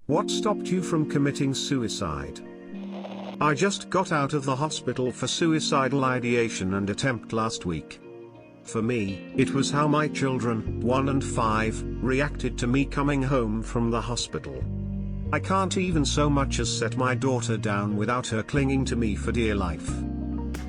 What stopped you from committing suicide? I just got out of the hospital for suicidal ideation and attempt last week. For me, it was how my children, 1 and 5, reacted to me coming home from the hospital. I can't even so much as set my daughter down without her clinging to me for dear life.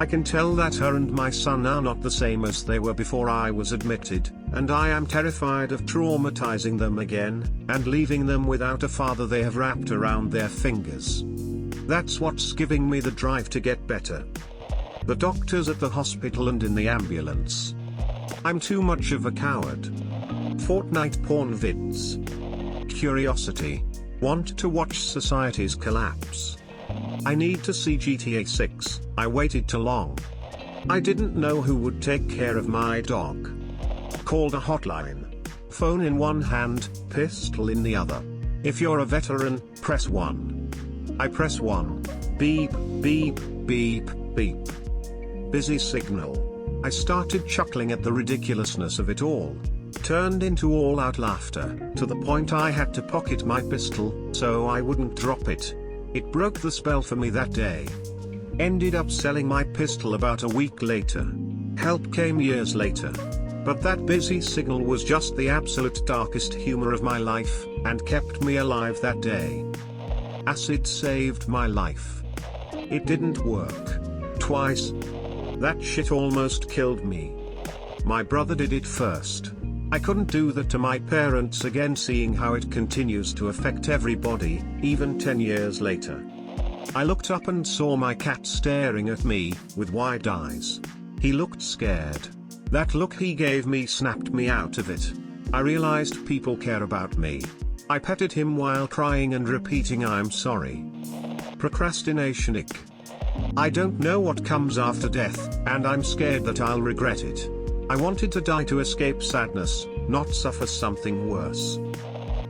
I can tell that her and my son are not the same as they were before I was admitted, and I am terrified of traumatizing them again, and leaving them without a father they have wrapped around their fingers. That's what's giving me the drive to get better. The doctors at the hospital and in the ambulance. I'm too much of a coward. Fortnite porn vids. Curiosity. Want to watch society's collapse. I need to see GTA 6, I waited too long. I didn't know who would take care of my dog. Called a hotline. Phone in one hand, pistol in the other. If you're a veteran, press 1. I press 1. Beep, beep, beep, beep. Busy signal. I started chuckling at the ridiculousness of it all. Turned into all-out laughter, to the point I had to pocket my pistol, so I wouldn't drop it. It broke the spell for me that day. Ended up selling my pistol about a week later. Help came years later. But that busy signal was just the absolute darkest humor of my life, and kept me alive that day. Acid saved my life. It didn't work. Twice. That shit almost killed me. My brother did it first. I couldn't do that to my parents again, seeing how it continues to affect everybody, even 10 years later. I looked up and saw my cat staring at me, with wide eyes. He looked scared. That look he gave me snapped me out of it. I realized people care about me. I petted him while crying and repeating I'm sorry. Procrastination-ic. I don't know what comes after death, and I'm scared that I'll regret it. I wanted to die to escape sadness, not suffer something worse.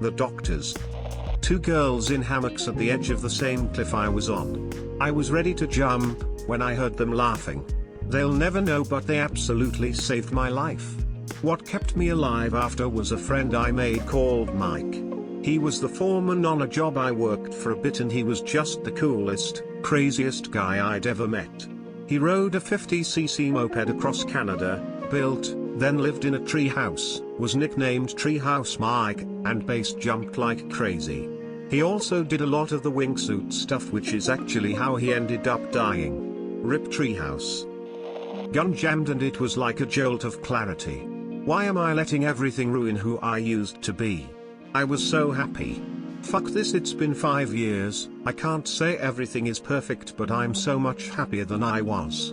The doctors. 2 girls in hammocks at the edge of the same cliff I was on. I was ready to jump, when I heard them laughing. They'll never know, but they absolutely saved my life. What kept me alive after was a friend I made called Mike. He was the foreman on a job I worked for a bit, and he was just the coolest, craziest guy I'd ever met. He rode a 50cc moped across Canada, built, then lived in a tree house, was nicknamed Treehouse Mike, and base jumped like crazy. He also did a lot of the wingsuit stuff, which is actually how he ended up dying. Rip Treehouse. Gun jammed, and it was like a jolt of clarity. Why am I letting everything ruin who I used to be? I was so happy. Fuck this, it's been 5 years, I can't say everything is perfect, but I'm so much happier than I was.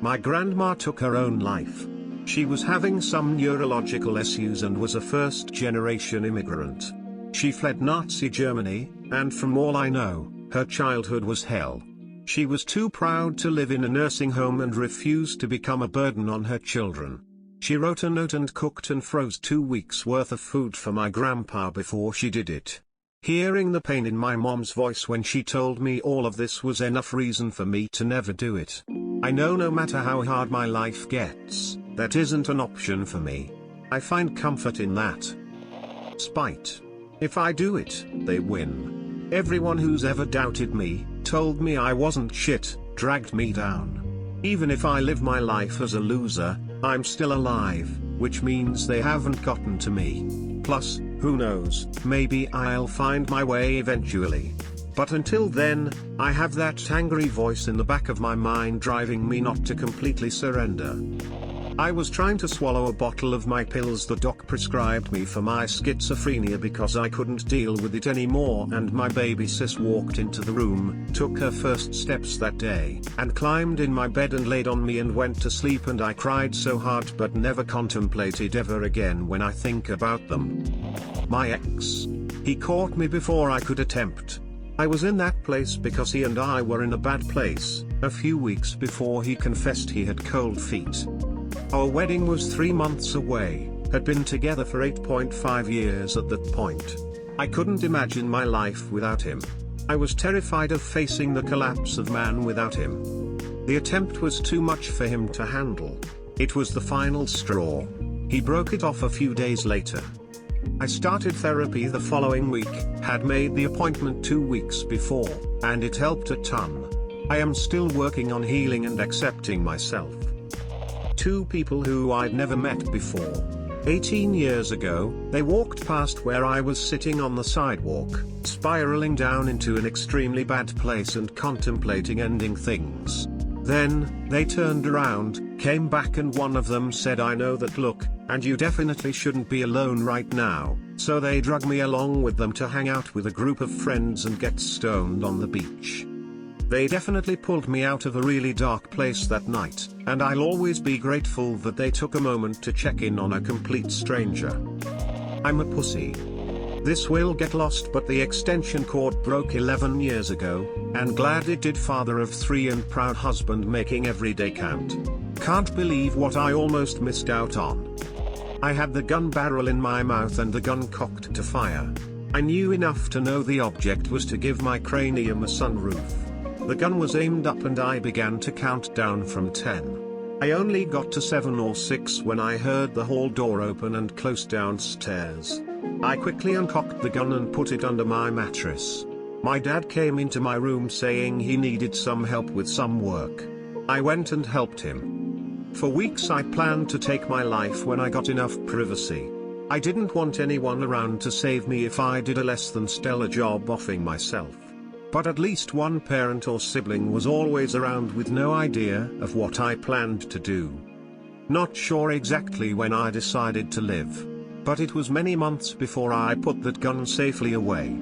My grandma took her own life. She was having some neurological issues and was a first-generation immigrant. She fled Nazi Germany, and from all I know, her childhood was hell. She was too proud to live in a nursing home and refused to become a burden on her children. She wrote a note and cooked and froze 2 weeks' worth of food for my grandpa before she did it. Hearing the pain in my mom's voice when she told me all of this was enough reason for me to never do it. I know no matter how hard my life gets, that isn't an option for me. I find comfort in that. Spite. If I do it, they win. Everyone who's ever doubted me, told me I wasn't shit, dragged me down. Even if I live my life as a loser, I'm still alive, which means they haven't gotten to me. Plus, who knows, maybe I'll find my way eventually. But until then, I have that angry voice in the back of my mind driving me not to completely surrender. I was trying to swallow a bottle of my pills the doc prescribed me for my schizophrenia because I couldn't deal with it anymore, and my baby sis walked into the room, took her first steps that day, and climbed in my bed and laid on me and went to sleep, and I cried so hard but never contemplated ever again when I think about them. My ex. He caught me before I could attempt. I was in that place because he and I were in a bad place, a few weeks before he confessed he had cold feet. Our wedding was 3 months away, had been together for 8.5 years at that point. I couldn't imagine my life without him. I was terrified of facing the collapse of man without him. The attempt was too much for him to handle. It was the final straw. He broke it off a few days later. I started therapy the following week, had made the appointment 2 weeks before, and it helped a ton. I am still working on healing and accepting myself. 2 people who I'd never met before. 18 years ago, they walked past where I was sitting on the sidewalk, spiraling down into an extremely bad place and contemplating ending things. Then, they turned around, came back, and one of them said, "I know that look, and you definitely shouldn't be alone right now." So they drug me along with them to hang out with a group of friends and get stoned on the beach. They definitely pulled me out of a really dark place that night, and I'll always be grateful that they took a moment to check in on a complete stranger. I'm a pussy. This will get lost, but the extension cord broke 11 years ago, and glad it did. Father of 3 and proud husband, making every day count. Can't believe what I almost missed out on. I had the gun barrel in my mouth and the gun cocked to fire. I knew enough to know the object was to give my cranium a sunroof. The gun was aimed up and I began to count down from 10. I only got to 7 or 6 when I heard the hall door open and close downstairs. I quickly uncocked the gun and put it under my mattress. My dad came into my room saying he needed some help with some work. I went and helped him. For weeks I planned to take my life when I got enough privacy. I didn't want anyone around to save me if I did a less than stellar job offing myself. But at least one parent or sibling was always around with no idea of what I planned to do. Not sure exactly when I decided to live, but it was many months before I put that gun safely away.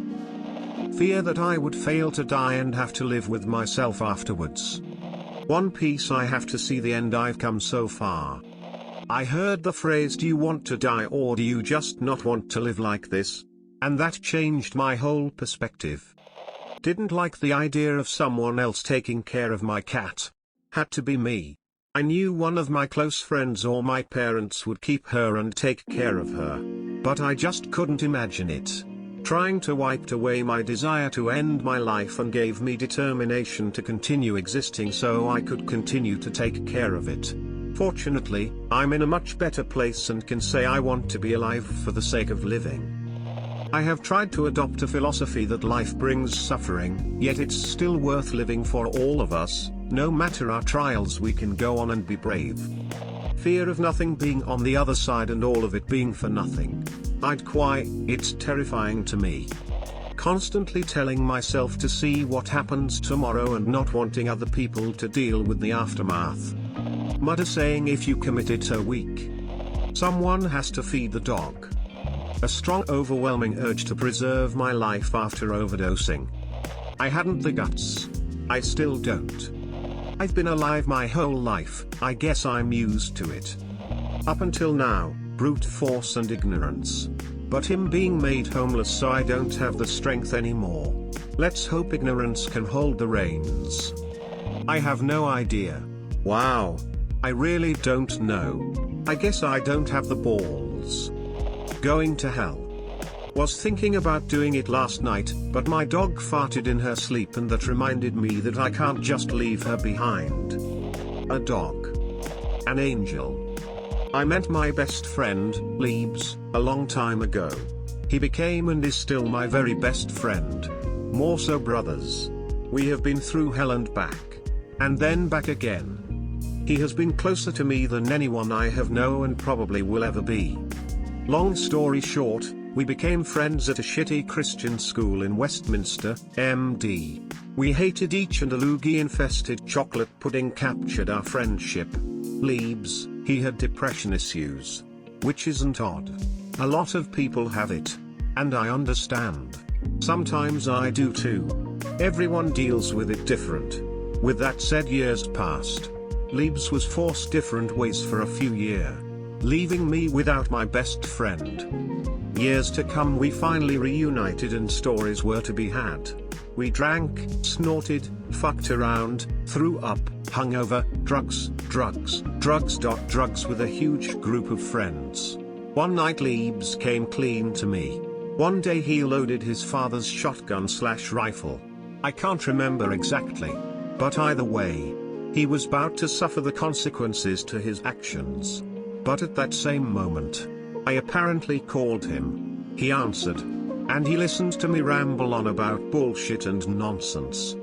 Fear that I would fail to die and have to live with myself afterwards. One piece, I have to see the end. I've come so far. I heard the phrase, "Do you want to die or do you just not want to live like this?" And that changed my whole perspective. Didn't like the idea of someone else taking care of my cat. Had to be me. I knew one of my close friends or my parents would keep her and take care of her. But I just couldn't imagine it. Trying to wiped away my desire to end my life and gave me determination to continue existing so I could continue to take care of it. Fortunately, I'm in a much better place and can say I want to be alive for the sake of living. I have tried to adopt a philosophy that life brings suffering, yet it's still worth living for all of us. No matter our trials, we can go on and be brave. Fear of nothing being on the other side and all of it being for nothing. I'd quit, it's terrifying to me. Constantly telling myself to see what happens tomorrow and not wanting other people to deal with the aftermath. Mother saying, "If you commit it a week, someone has to feed the dog." A strong, overwhelming urge to preserve my life after overdosing. I hadn't the guts. I still don't. I've been alive my whole life, I guess I'm used to it. Up until now, brute force and ignorance. But him being made homeless so I don't have the strength anymore. Let's hope ignorance can hold the reins. I have no idea. Wow. I really don't know. I guess I don't have the balls. Going to hell. Was thinking about doing it last night, but my dog farted in her sleep and that reminded me that I can't just leave her behind. A dog. An angel. I met my best friend, Liebs, a long time ago. He became and is still my very best friend. More so brothers. We have been through hell and back. And then back again. He has been closer to me than anyone I have known and probably will ever be. Long story short, we became friends at a shitty Christian school in Westminster, MD. We hated each and a loogie-infested chocolate pudding captured our friendship. Liebs, he had depression issues. Which isn't odd. A lot of people have it. And I understand. Sometimes I do too. Everyone deals with it different. With that said, years passed. Liebs was forced different ways for a few years, leaving me without my best friend. Years to come we finally reunited and stories were to be had. We drank, snorted, fucked around, threw up, hungover, drugs with a huge group of friends. One night Liebs came clean to me. One day he loaded his father's shotgun/rifle. I can't remember exactly. But either way, he was about to suffer the consequences to his actions. But at that same moment, I apparently called him. he answered. And he listened to me ramble on about bullshit and nonsense.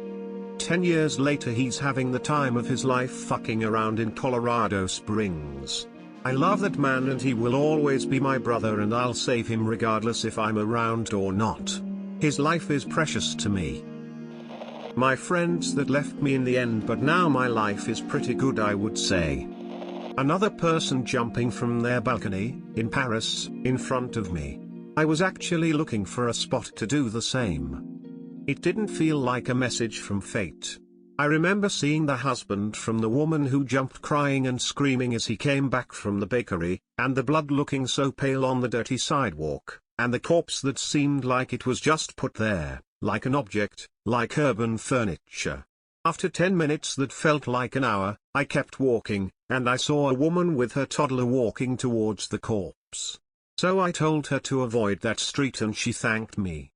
10 years later he's having the time of his life fucking around in Colorado Springs. I love that man and he will always be my brother and I'll save him regardless if I'm around or not. His life is precious to me. My friends that left me in the end, but now my life is pretty good, I would say. Another person jumping from their balcony, in Paris, in front of me. I was actually looking for a spot to do the same. It didn't feel like a message from fate. I remember seeing the husband from the woman who jumped crying and screaming as he came back from the bakery, and the blood looking so pale on the dirty sidewalk, and the corpse that seemed like it was just put there, like an object, like urban furniture. After 10 minutes that felt like an hour, I kept walking, and I saw a woman with her toddler walking towards the corpse. So I told her to avoid that street and she thanked me.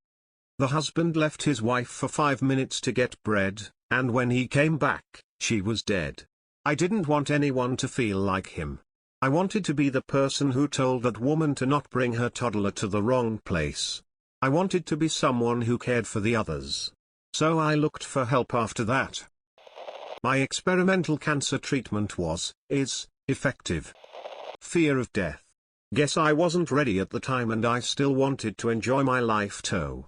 The husband left his wife for 5 minutes to get bread, and when he came back, she was dead. I didn't want anyone to feel like him. I wanted to be the person who told that woman to not bring her toddler to the wrong place. I wanted to be someone who cared for the others. So I looked for help after that. My experimental cancer treatment is effective. Fear of death. Guess I wasn't ready at the time and I still wanted to enjoy my life too.